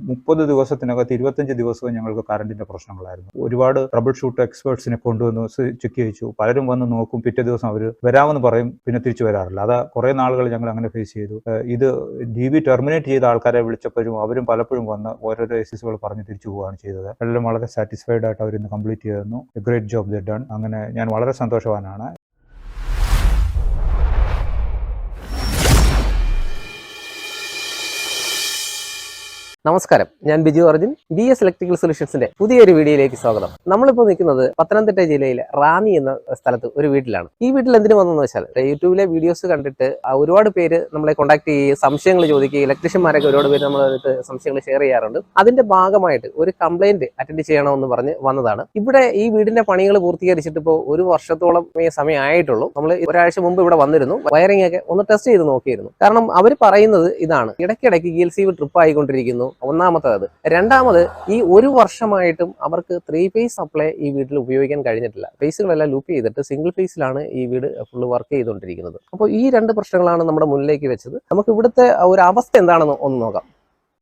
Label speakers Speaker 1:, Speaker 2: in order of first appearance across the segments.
Speaker 1: 30 ദിവസത്തിനകത്ത് 25 ദിവസവും ഞങ്ങൾക്ക് കറണ്ടിൻ്റെ പ്രശ്നങ്ങളായിരുന്നു. ഒരുപാട് ട്രബിൾ ഷൂട്ട് എക്സ്പേർട്സിനെ കൊണ്ടുവന്ന് ചെക്ക് ചെയ്യിച്ചു. പലരും വന്ന് നോക്കും, പിറ്റേ ദിവസം അവർ വരാമെന്ന് പറയും, പിന്നെ തിരിച്ചു വരാറില്ല. അത് കുറേ നാളുകൾ ഞങ്ങൾ അങ്ങനെ ഫേസ് ചെയ്തു. ഇത് DB ടെർമിനേറ്റ് ചെയ്ത ആൾക്കാരെ വിളിച്ചപ്പോഴും അവരും പലപ്പോഴും വന്ന് ഓരോരോ എക്സസുകൾ പറഞ്ഞ് തിരിച്ചു പോവുകയാണ് ചെയ്തത്. എല്ലാം വളരെ സാറ്റിസ്ഫൈഡ് ആയിട്ട് അവരിന്ന് കംപ്ലീറ്റ് ചെയ്തിരുന്നു. A great job they done. അങ്ങനെ ഞാൻ വളരെ സന്തോഷവാനാണ്.
Speaker 2: നമസ്കാരം, ഞാൻ ബിജുവർജുൻ. B.S Electrical Solutionsന്റെ പുതിയൊരു വീഡിയോയിലേക്ക് സ്വാഗതം. നമ്മളിപ്പോൾ നിൽക്കുന്നത് പത്തനംതിട്ട ജില്ലയിലെ റാന്നി എന്ന സ്ഥലത്ത് ഒരു വീട്ടിലാണ്. ഈ വീട്ടിൽ എന്തിനു വന്നെന്ന് വെച്ചാൽ, യൂട്യൂബിലെ വീഡിയോസ് കണ്ടിട്ട് ഒരുപാട് പേര് നമ്മളെ കോൺടാക്ട് ചെയ്യുകയും സംശയങ്ങൾ ചോദിക്കുകയും ഇലക്ട്രീഷ്യന്മാരൊക്കെ ഒരുപാട് പേര് നമ്മളടുത്ത് സംശയങ്ങൾ ഷെയർ ചെയ്യാറുണ്ട്. അതിന്റെ ഭാഗമായിട്ട് ഒരു കംപ്ലൈന്റ് അറ്റൻഡ് ചെയ്യണമെന്ന് പറഞ്ഞ് വന്നതാണ്. ഇവിടെ ഈ വീടിന്റെ പണികൾ പൂർത്തീകരിച്ചിട്ട് ഇപ്പോൾ 1 വർഷത്തോളം സമയമായിട്ടുള്ളൂ. നമ്മൾ ഒരാഴ്ച മുമ്പ് ഇവിടെ വന്നിരുന്നു. വയറിംഗ് ഒക്കെ ഒന്ന് ടെസ്റ്റ് ചെയ്ത് നോക്കിയിരുന്നു. കാരണം അവർ പറയുന്നത് ഇതാണ്: ഇടയ്ക്കിടയ്ക്ക് ELCB ട്രിപ്പ് ആയിക്കൊണ്ടിരിക്കുന്നു. ഒന്നാമത്തേത്. രണ്ടാമത്, ഈ 1 വർഷമായിട്ടും അവർക്ക് 3 ഫേസ് സപ്ലൈ ഈ വീട്ടിൽ ഉപയോഗിക്കാൻ കഴിഞ്ഞിട്ടില്ല. ഫേസുകളെല്ലാം ലൂപ്പ് ചെയ്തിട്ട് സിംഗിൾ ഫേസിലാണ് ഈ വീട് ഫുള്ള് വർക്ക് ചെയ്തുകൊണ്ടിരിക്കുന്നത്. അപ്പോൾ ഈ 2 പ്രശ്നങ്ങളാണ് നമ്മുടെ മുന്നിലേക്ക് വെച്ചത്. നമുക്ക് ഇവിടുത്തെ ഒരു അവസ്ഥ എന്താണെന്ന് ഒന്ന് നോക്കാം.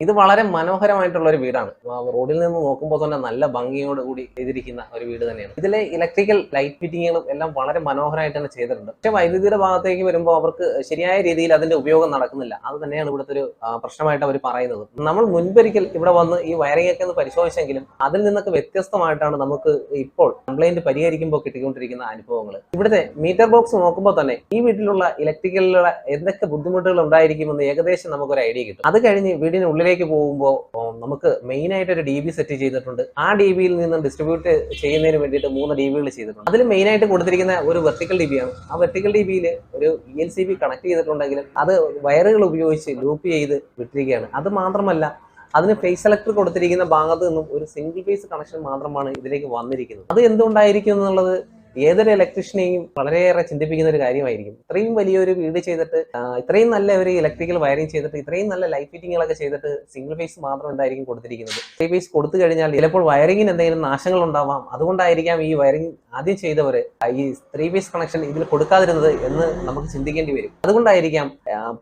Speaker 2: ഇത് വളരെ മനോഹരമായിട്ടുള്ള ഒരു വീടാണ്. റോഡിൽ നിന്ന് നോക്കുമ്പോൾ തന്നെ നല്ല ഭംഗിയോട് കൂടി ചെയ്തിരിക്കുന്ന ഒരു വീട് തന്നെയാണ്. ഇതിലെ ഇലക്ട്രിക്കൽ ലൈറ്റ് ഫിറ്റിങ്ങുകളും എല്ലാം വളരെ മനോഹരമായിട്ട് തന്നെ ചെയ്തിട്ടുണ്ട്. പക്ഷെ വൈദ്യുതിയുടെ ഭാഗത്തേക്ക് വരുമ്പോൾ അവർക്ക് ശരിയായ രീതിയിൽ അതിന്റെ ഉപയോഗം നടക്കുന്നില്ല. അത് തന്നെയാണ് ഇവിടുത്തെ ഒരു പ്രശ്നമായിട്ട് അവർ പറയുന്നത്. നമ്മൾ മുൻപൊരിക്കൽ ഇവിടെ വന്ന് ഈ വയറിംഗ് ഒക്കെ ഒന്ന് പരിശോധിച്ചെങ്കിലും അതിൽ നിന്നൊക്കെ വ്യത്യസ്തമായിട്ടാണ് നമുക്ക് ഇപ്പോൾ കംപ്ലൈന്റ് പരിഹരിക്കുമ്പോൾ കിട്ടിക്കൊണ്ടിരിക്കുന്ന അനുഭവങ്ങൾ. ഇവിടുത്തെ മീറ്റർ ബോക്സ് നോക്കുമ്പോൾ തന്നെ ഈ വീട്ടിലുള്ള ഇലക്ട്രിക്കലിലുള്ള എന്തൊക്കെ ബുദ്ധിമുട്ടുകൾ ഉണ്ടായിരിക്കുമെന്ന് ഏകദേശം നമുക്കൊരു ഐഡിയ കിട്ടും. അത് കഴിഞ്ഞ് വീടിനുള്ളിൽ പോകുമ്പോൾ നമുക്ക് മെയിൻ ആയിട്ട് ഒരു DB സെറ്റ് ചെയ്തിട്ടുണ്ട്. ആ DBയിൽ നിന്ന് ഡിസ്ട്രിബ്യൂട്ട് ചെയ്യുന്നതിന് വേണ്ടിയിട്ട് 3 DBകൾ ചെയ്തിട്ടുണ്ട്. അതിൽ മെയിൻ ആയിട്ട് കൊടുത്തിരിക്കുന്ന ഒരു വെർട്ടിക്കൽ DB ആണ്. ആ വെർട്ടിക്കൽ DBയിൽ ഒരു ELCB കണക്ട് ചെയ്തിട്ടുണ്ടെങ്കിലും അത് വയറുകൾ ഉപയോഗിച്ച് ലൂപ്പ് ചെയ്ത് വിട്ടിരിക്കുകയാണ്. അത് മാത്രമല്ല, അതിന് ഫേസ് സെലക്ടർ കൊടുത്തിരിക്കുന്ന ഭാഗത്ത് നിന്നും ഒരു സിംഗിൾ ഫേസ് കണക്ഷൻ മാത്രമാണ് ഇതിലേക്ക് വന്നിരിക്കുന്നത്. അത് എന്തുകൊണ്ടായിരിക്കും എന്നുള്ളത് ഏതൊരു ഇലക്ട്രീഷ്യനെയും വളരെയേറെ ചിന്തിപ്പിക്കുന്ന ഒരു കാര്യമായിരിക്കും. ഇത്രയും വലിയൊരു വീട് ചെയ്തിട്ട്, ഇത്രയും നല്ല ഒരു ഇലക്ട്രിക്കൽ വയറിംഗ് ചെയ്തിട്ട്, ഇത്രയും നല്ല ലൈറ്റ് ഫിറ്റിങ്ങുകളൊക്കെ ചെയ്തിട്ട് സിംഗിൾ ഫേസ് മാത്രം എന്തായിരിക്കും കൊടുത്തിരിക്കുന്നത്? 3 ഫേസ് കൊടുത്തു കഴിഞ്ഞാൽ ചിലപ്പോൾ വയറിങ്ങിന് എന്തെങ്കിലും നാശങ്ങൾ ഉണ്ടാവാം. അതുകൊണ്ടായിരിക്കാം ഈ വയറിംഗ് ആദ്യം ചെയ്തവർ ഈ 3 ഫേസ് കണക്ഷൻ ഇതിൽ കൊടുക്കാതിരുന്നത് എന്ന് നമുക്ക് ചിന്തിക്കേണ്ടി വരും. അതുകൊണ്ടായിരിക്കാം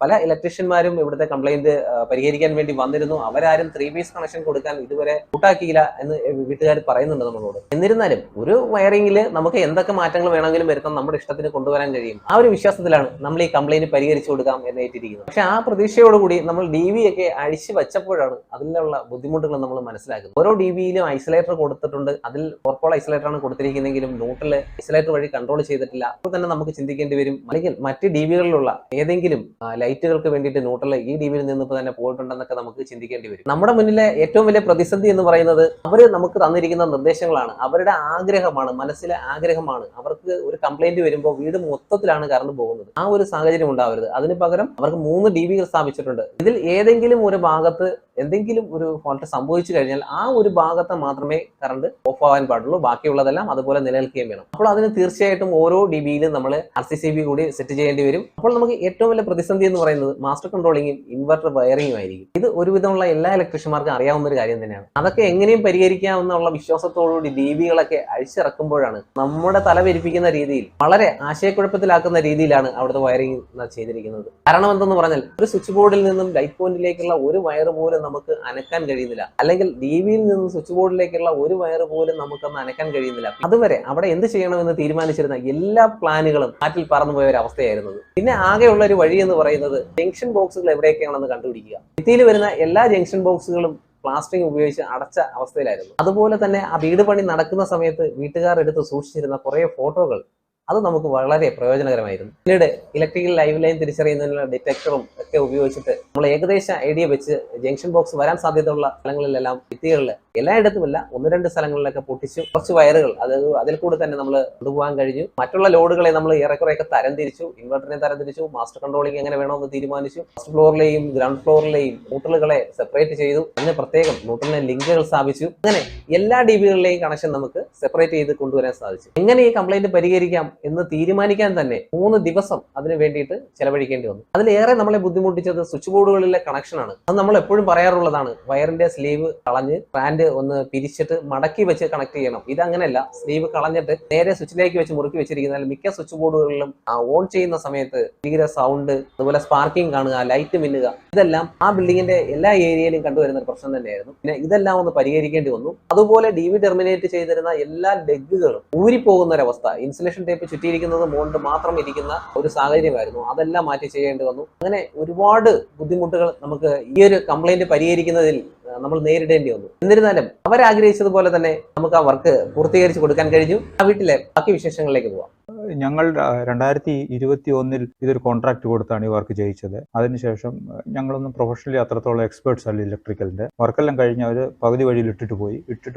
Speaker 2: പല ഇലക്ട്രീഷ്യന്മാരും ഇവിടുത്തെ കംപ്ലൈന്റ് പരിഹരിക്കാൻ വേണ്ടി വന്നിരുന്നു. അവരാരും 3 ഫേസ് കണക്ഷൻ കൊടുക്കാൻ ഇതുവരെ കൂട്ടാക്കിയില്ല എന്ന് വീട്ടുകാർ പറയുന്നുണ്ട് നമ്മളോട്. എന്നിരുന്നാലും ഒരു വയറിംഗിൽ നമുക്ക് എന്തൊക്കെ മാറ്റങ്ങൾ വേണമെങ്കിലും വരുത്താൻ നമ്മുടെ ഇഷ്ടത്തിന് കൊണ്ടുവരാൻ കഴിയും. ആ ഒരു വിശ്വാസത്തിലാണ് നമ്മൾ ഈ കംപ്ലൈന്റ് പരിഹരിച്ചു കൊടുക്കാം എന്ന് ഏറ്റിരിക്കുന്നത്. പക്ഷെ ആ പ്രതീക്ഷയോടുകൂടി നമ്മൾ DB ഒക്കെ അഴിച്ചു വെച്ചപ്പോഴാണ് അതിലുള്ള ബുദ്ധിമുട്ടുകൾ നമ്മൾ മനസ്സിലാക്കുന്നത്. ഓരോ DBയിലും ഐസൊലേറ്റർ കൊടുത്തിട്ടുണ്ട്. അതിൽ 4-പോൾ ഐസൊലേറ്റർ ആണ് കൊടുത്തിരിക്കുന്നതെങ്കിലും ന്യൂട്രൽ ഐസൊലേറ്റർ വഴി കൺട്രോൾ ചെയ്തിട്ടില്ല. അപ്പോൾ തന്നെ നമുക്ക് ചിന്തിക്കേണ്ടി വരും, അല്ലെങ്കിൽ മറ്റ് DBകളിലുള്ള ഏതെങ്കിലും ലൈറ്റുകൾക്ക് വേണ്ടിയിട്ട് ന്യൂട്രൽ ഈ DBയിൽ നിന്ന് ഇപ്പോൾ തന്നെ പോയിട്ടുണ്ടെന്നൊക്കെ നമുക്ക് ചിന്തിക്കേണ്ടി വരും. നമ്മുടെ മുന്നിലെ ഏറ്റവും വലിയ പ്രതിസന്ധി എന്ന് പറയുന്നത് അവര് നമുക്ക് തന്നിരിക്കുന്ന നിർദ്ദേശങ്ങളാണ്. അവരുടെ ആഗ്രഹമാണ്, മനസ്സിലെ ആഗ്രഹമാണ്. അവർക്ക് ഒരു കംപ്ലൈന്റ് വരുമ്പോൾ വീട് മൊത്തത്തിലാണ് കറണ്ട് പോകുന്നത്. ആ ഒരു സാഹചര്യം ഉണ്ടാവരുത്. അതിന് പകരം അവർക്ക് 3 DBകൾ സ്ഥാപിച്ചിട്ടുണ്ട്. ഇതിൽ ഏതെങ്കിലും ഒരു ഭാഗത്ത് എന്തെങ്കിലും ഒരു ഫോൾട്ട് സംഭവിച്ചു കഴിഞ്ഞാൽ ആ ഒരു ഭാഗത്ത് മാത്രമേ കറണ്ട് ഓഫ് ആവാൻ പാടുള്ളൂ. ബാക്കിയുള്ളതെല്ലാം അതുപോലെ നിലനിൽക്കുകയും വേണം. അപ്പോൾ അതിന് തീർച്ചയായിട്ടും ഓരോ DBയിലും നമ്മൾ RCCB കൂടി സെറ്റ് ചെയ്യേണ്ടി വരും. അപ്പോൾ നമുക്ക് ഏറ്റവും വലിയ പ്രതിസന്ധി എന്ന് പറയുന്നത് മാസ്റ്റർ കൺട്രോളിങ്ങും ഇൻവെർട്ടർ വയറിംഗും ആയിരിക്കും. ഇത് ഒരുവിധമുള്ള എല്ലാ ഇലക്ട്രീഷ്യന്മാർക്കും അറിയാവുന്ന ഒരു കാര്യം തന്നെയാണ്. അതൊക്കെ എങ്ങനെയും പരിഹരിക്കാവുന്ന വിശ്വാസത്തോടുകൂടി DBകളൊക്കെ അഴിച്ചിറക്കുമ്പോഴാണ് നമ്മുടെ തലവരിപ്പിക്കുന്ന രീതിയിൽ, വളരെ ആശയക്കുഴപ്പത്തിലാക്കുന്ന രീതിയിലാണ് അവിടുത്തെ വയറിംഗ് ചെയ്തിരിക്കുന്നത്. കാരണം എന്തെന്ന് പറഞ്ഞാൽ, ഒരു സ്വിച്ച് ബോർഡിൽ നിന്നും ലൈറ്റ് പോയിന്റിലേക്കുള്ള ഒരു വയർ പോലും നമുക്ക് അനക്കാൻ കഴിയുന്നില്ല. അല്ലെങ്കിൽ DBയിൽ നിന്നും സ്വിച്ച് ബോർഡിലേക്കുള്ള ഒരു വയർ പോലും നമുക്കൊന്ന് അനക്കാൻ കഴിയുന്നില്ല. അതുവരെ അവിടെ എന്ത് ചെയ്യണമെന്ന് തീരുമാനിച്ചിരുന്ന എല്ലാ പ്ലാനുകളും കാറ്റിൽ പറന്നുപോയ ഒരു അവസ്ഥയായിരുന്നത്. പിന്നെ ആകെയുള്ള ഒരു വഴി എന്ന് പറയുന്നത് ജംഗ്ഷൻ ബോക്സുകൾ എവിടെയൊക്കെയാണെന്ന് കണ്ടുപിടിക്കുക. ഭിത്തിയിൽ വരുന്ന എല്ലാ ജംഗ്ഷൻ ബോക്സുകളും പ്ലാസ്റ്ററിംഗ് ഉപയോഗിച്ച് അടച്ച അവസ്ഥയിലായിരുന്നു. അതുപോലെ തന്നെ ആ വീട് പണി നടക്കുന്ന സമയത്ത് വീട്ടുകാർ എടുത്ത് സൂക്ഷിച്ചിരുന്ന കുറെ ഫോട്ടോകൾ, അത് നമുക്ക് വളരെ പ്രയോജനകരമായിരുന്നു. പിന്നീട് ഇലക്ട്രിക്കൽ ലൈവ് ലൈൻ തിരിച്ചറിയുന്നതിനുള്ള ഡിറ്റക്ടറും ഒക്കെ ഉപയോഗിച്ചിട്ട് നമ്മൾ ഏകദേശം ഐഡിയ വെച്ച് ജംഗ്ഷൻ ബോക്സ് വരാൻ സാധ്യതയുള്ള സ്ഥലങ്ങളിലെല്ലാം ഭിത്തികളിൽ എല്ലായിടത്തുമല്ല 1-2 സ്ഥലങ്ങളിലൊക്കെ പൊട്ടിച്ചു കുറച്ച് വയറുകൾ അതിൽ കൂടെ തന്നെ നമ്മൾ കൊണ്ടുപോകാൻ കഴിഞ്ഞു. മറ്റുള്ള ലോഡുകളെ നമ്മൾ ഏറെക്കുറെയൊക്കെ തരംതിരിച്ചു. ഇൻവെർട്ടറിനെ തരംതിരിച്ചു. മാസ്റ്റർ കൺട്രോളിംഗ് എങ്ങനെ വേണമെന്ന് തീരുമാനിച്ചു. ഫസ്റ്റ് ഫ്ലോറിലെയും ഗ്രൗണ്ട് ഫ്ലോറിലെയും ന്യൂട്രലുകളെ സെപ്പറേറ്റ് ചെയ്തു. അതിന് പ്രത്യേകം ന്യൂട്രലിനെ ലിങ്കുകൾ സ്ഥാപിച്ചു. അങ്ങനെ എല്ലാ DBകളിലെയും കണക്ഷൻ നമുക്ക് സെപ്പറേറ്റ് ചെയ്ത് കൊണ്ടുവരാൻ സാധിച്ചു. എങ്ങനെ ഈ കംപ്ലൈന്റ് പരിഹരിക്കാം എന്ന് തീരുമാനിക്കാൻ തന്നെ 3 ദിവസം അതിന് വേണ്ടിയിട്ട് ചെലവഴിക്കേണ്ടി വന്നു. അതിലേറെ നമ്മളെ ബുദ്ധിമുട്ടിച്ചത് സ്വിച്ച് ബോർഡുകളിലെ കണക്ഷനാണ്. അത് നമ്മൾ എപ്പോഴും പറയാറുള്ളതാണ്. വയറിന്റെ സ്ലീവ് കളഞ്ഞ് ഫാന്റെ ജോയിന്റ് ഒന്ന് പിരിച്ചിട്ട് മടക്കി വെച്ച് കണക്ട് ചെയ്യണം. ഇതങ്ങനെയല്ല, സ്ലീവ് കളഞ്ഞിട്ട് നേരെ സ്വിച്ചിലേക്ക് വെച്ച് മുറുക്കി വെച്ചിരിക്കുന്നതിൽ മിക്ക സ്വിച്ച് ബോർഡുകളിലും ഓൺ ചെയ്യുന്ന സമയത്ത് ഭീകര സൗണ്ട്, അതുപോലെ സ്പാർക്കിംഗ് കാണുക, ലൈറ്റ് മിന്നുക, ഇതെല്ലാം ആ ബിൽഡിങ്ങിന്റെ എല്ലാ ഏരിയയിലും കണ്ടുവരുന്ന ഒരു പ്രശ്നം തന്നെയായിരുന്നു. പിന്നെ ഇതെല്ലാം ഒന്ന് പരിഹരിക്കേണ്ടി വന്നു. അതുപോലെ DV ടെർമിനേറ്റ് ചെയ്തിരുന്ന എല്ലാ ലെഗുകളും ഊരിപ്പോകുന്ന ഒരവസ്ഥ, ഇൻസുലേഷൻ ടേപ്പ് ചുറ്റിയിരിക്കുന്നത് മോണ്ട് മാത്രം ഇരിക്കുന്ന ഒരു സാഹചര്യമായിരുന്നു. അതെല്ലാം മാറ്റി ചെയ്യേണ്ടി വന്നു. അങ്ങനെ ഒരുപാട് ബുദ്ധിമുട്ടുകൾ നമുക്ക് ഈ ഒരു കംപ്ലൈന്റ് പരിഹരിക്കുന്നതിൽ നമ്മൾ നേരിടേണ്ടി വന്നു. എന്നിരുന്നാലും അവരാഗ്രഹിച്ചതുപോലെ തന്നെ നമുക്ക് ആ വർക്ക് പൂർത്തീകരിച്ച് കൊടുക്കാൻ കഴിഞ്ഞു. ആ വീട്ടിലെ ബാക്കി വിശേഷങ്ങളിലേക്ക് പോവാം.
Speaker 1: ഞങ്ങൾ 2021 ഇതൊരു കോൺട്രാക്ട് കൊടുത്താണ് ഈ വർക്ക് ചെയ്യിച്ചത്. അതിനുശേഷം ഞങ്ങളൊന്നും പ്രൊഫഷണലി അത്രത്തോളം എക്സ്പേർട്സ് അല്ല ഇലക്ട്രിക്കലിന്റെ. വർക്കെല്ലാം കഴിഞ്ഞ് അവർ പകുതി വഴിയിൽ ഇട്ടിട്ട്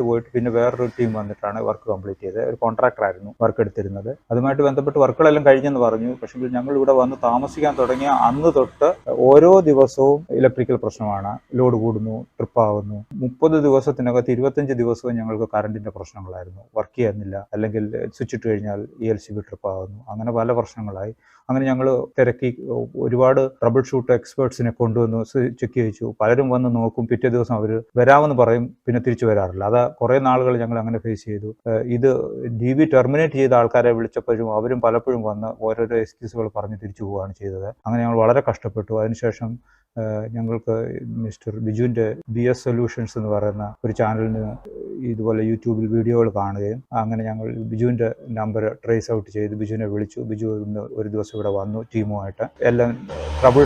Speaker 1: പോയിട്ട് പിന്നെ വേറൊരു ടീം വന്നിട്ടാണ് വർക്ക് കംപ്ലീറ്റ് ചെയ്തത്. ഒരു കോൺട്രാക്ടറായിരുന്നു വർക്ക് എടുത്തിരുന്നത്. അതുമായിട്ട് ബന്ധപ്പെട്ട് വർക്കുകളെല്ലാം കഴിഞ്ഞെന്ന് പറഞ്ഞു. പക്ഷേ ഞങ്ങൾ ഇവിടെ വന്ന് താമസിക്കാൻ തുടങ്ങിയ അന്ന് തൊട്ട് ഓരോ ദിവസവും ഇലക്ട്രിക്കൽ പ്രശ്നമാണ്. ലോഡ് കൂടുന്നു, ട്രിപ്പാകുന്നു. 30 ദിവസത്തിനകത്ത് 25 ദിവസവും ഞങ്ങൾക്ക് കറണ്ടിന്റെ പ്രശ്നങ്ങളായിരുന്നു. വർക്ക് ചെയ്യുന്നില്ല, അല്ലെങ്കിൽ സ്വിച്ച് ഇട്ട് കഴിഞ്ഞാൽ ELCB ട്രിപ്പാകുന്നു. അങ്ങനെ പല പ്രശ്നങ്ങളായി. അങ്ങനെ ഞങ്ങൾ തിരക്കി ഒരുപാട് ട്രബിൾ ഷൂട്ട് എക്സ്പേർട്സിനെ കൊണ്ടുവന്ന് ചെക്ക് ചെയ്യിച്ചു. പലരും വന്ന് നോക്കും, പിറ്റേ ദിവസം അവർ വരാമെന്ന് പറയും, പിന്നെ തിരിച്ചു വരാറില്ല. അത് കുറേ നാളുകൾ ഞങ്ങൾ അങ്ങനെ ഫേസ് ചെയ്തു. ഇത് DV ടെർമിനേറ്റ് ചെയ്ത ആൾക്കാരെ വിളിച്ചപ്പോഴും അവരും പലപ്പോഴും വന്ന് ഓരോരോ എക്സ്ക്യൂസുകൾ പറഞ്ഞ് തിരിച്ചു പോവുകയാണ് ചെയ്തത്. അങ്ങനെ ഞങ്ങൾ വളരെ കഷ്ടപ്പെട്ടു. അതിനുശേഷം ഞങ്ങൾക്ക് മിസ്റ്റർ ബിജുവിൻ്റെ BS സൊല്യൂഷൻസ് എന്ന് പറയുന്ന ഒരു ചാനലിന് ഇതുപോലെ യൂട്യൂബിൽ വീഡിയോകൾ കാണുകയും അങ്ങനെ ഞങ്ങൾ ബിജുവിൻ്റെ നമ്പർ ട്രേസ് ഔട്ട് ചെയ്ത് ബിജുവിനെ വിളിച്ചു. ബിജു ഇന്ന് ഒരു ദിവസം ഇവിടെ വന്നു ടീമുമായിട്ട്. എല്ലാം ട്രബിൾ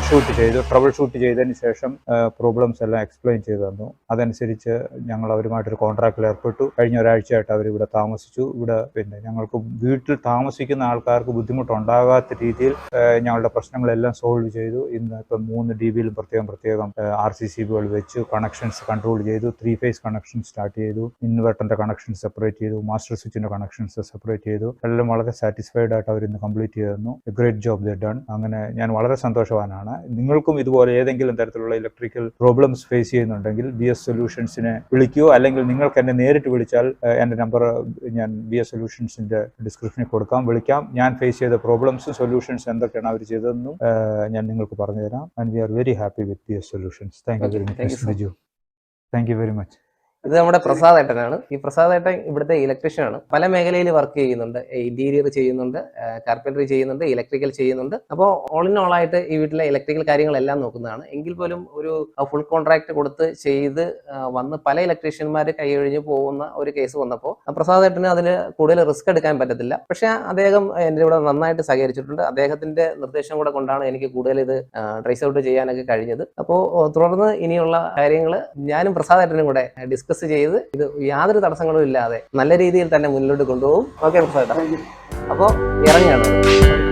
Speaker 1: ഷൂട്ട് ചെയ്തതിന് ശേഷം പ്രോബ്ലംസ് എല്ലാം എക്സ്പ്ലെയിൻ ചെയ്തു തന്നു. അതനുസരിച്ച് ഞങ്ങൾ അവരുമായിട്ടൊരു കോൺട്രാക്റ്റിൽ ഏർപ്പെട്ടു. കഴിഞ്ഞ ഒരാഴ്ചയായിട്ട് അവരിവിടെ താമസിച്ചു. ഇവിടെ പിന്നെ ഞങ്ങൾക്ക് വീട്ടിൽ താമസിക്കുന്ന ആൾക്കാർക്ക് ബുദ്ധിമുട്ടുണ്ടാകാത്ത രീതിയിൽ ഞങ്ങളുടെ പ്രശ്നങ്ങളെല്ലാം സോൾവ് ചെയ്തു. ഇന്ന് ഇപ്പം 3 DBയിലും പ്രത്യേകം RCCBകൾ വെച്ച് കണക്ഷൻസ് കൺട്രോൾ ചെയ്തു. 3 phase കണക്ഷൻ സ്റ്റാർട്ട് ചെയ്തു. ഇൻവെർട്ടറിന്റെ കണക്ഷൻ സെപ്പറേറ്റ് ചെയ്തു. മാസ്റ്റർ സ്വിച്ചിന്റെ കണക്ഷൻസ് സെപ്പറേറ്റ് ചെയ്തു. എല്ലാം വളരെ സാറ്റിസ്ഫൈഡ് ആയിട്ട് അവർ ഇന്ന് കംപ്ലീറ്റ് ചെയ്തു. ഗ്രേറ്റ് ജോബ് ദേ ഡൺ. അങ്ങനെ ഞാൻ വളരെ സന്തോഷവാനാണ്. നിങ്ങൾക്കും ഇതുപോലെ ഏതെങ്കിലും തരത്തിലുള്ള ഇലക്ട്രിക്കൽ പ്രോബ്ലംസ് ഫേസ് ചെയ്യുന്നുണ്ടെങ്കിൽ BS സൊല്യൂഷൻസിനെ വിളിക്കുകയോ അല്ലെങ്കിൽ നിങ്ങൾക്ക് എന്നെ നേരിട്ട് വിളിച്ചാൽ എൻ്റെ നമ്പർ ഞാൻ BS സൊല്യൂഷൻസിന്റെ ഡിസ്ക്രിപ്ഷനിൽ കൊടുക്കാം, വിളിക്കാം. ഞാൻ ഫേസ് ചെയ്ത പ്രോബ്ലംസും സൊല്യൂഷൻസ് എന്തൊക്കെയാണ് അവർ ചെയ്തതെന്നും ഞാൻ നിങ്ങൾക്ക് പറഞ്ഞു തരാം. And we are very happy with BS Solutions. Thank you very much, Biju. Thank you very much.
Speaker 2: ഇത് നമ്മുടെ പ്രസാദ് ഏട്ടനാണ്. ഈ പ്രസാദ് ഏട്ടൻ ഇവിടുത്തെ ഇലക്ട്രീഷ്യൻ ആണ്. പല മേഖലയിൽ വർക്ക് ചെയ്യുന്നുണ്ട്. ഇന്റീരിയർ ചെയ്യുന്നുണ്ട്, കാർപ്പൻട്രി ചെയ്യുന്നുണ്ട്, ഇലക്ട്രിക്കൽ ചെയ്യുന്നുണ്ട്. അപ്പോൾ ഓൾ ഇൻ ഓൾ ആയിട്ട് ഈ വീട്ടിലെ ഇലക്ട്രിക്കൽ കാര്യങ്ങളെല്ലാം നോക്കുന്നതാണ്. എങ്കിൽ പോലും ഒരു ഫുൾ കോൺട്രാക്ട് കൊടുത്ത് ചെയ്ത് വന്ന് പല ഇലക്ട്രീഷ്യന്മാർ കൈയൊഴിഞ്ഞ് പോകുന്ന ഒരു കേസ് വന്നപ്പോൾ പ്രസാദ് ഏട്ടന് അതിന് കൂടുതൽ റിസ്ക് എടുക്കാൻ പറ്റത്തില്ല. പക്ഷെ അദ്ദേഹം എൻ്റെ ഇവിടെ നന്നായിട്ട് സഹകരിച്ചിട്ടുണ്ട്. അദ്ദേഹത്തിന്റെ നിർദ്ദേശം കൂടെ കൊണ്ടാണ് എനിക്ക് കൂടുതൽ ഇത് ട്രേസ് ഔട്ട് ചെയ്യാനൊക്കെ കഴിഞ്ഞത്. അപ്പോൾ തുടർന്ന് ഇനിയുള്ള കാര്യങ്ങൾ ഞാനും പ്രസാദ് ഏട്ടനും കൂടെ ഡിസ്കസ് ചെയ്ത് ഇത് യാതൊരു തടസ്സങ്ങളും ഇല്ലാതെ നല്ല രീതിയിൽ തന്നെ മുന്നോട്ട് കൊണ്ടുപോകും. ഓക്കെ പ്രസാദ്, അപ്പോൾ ഇറങ്ങുകയാണ്.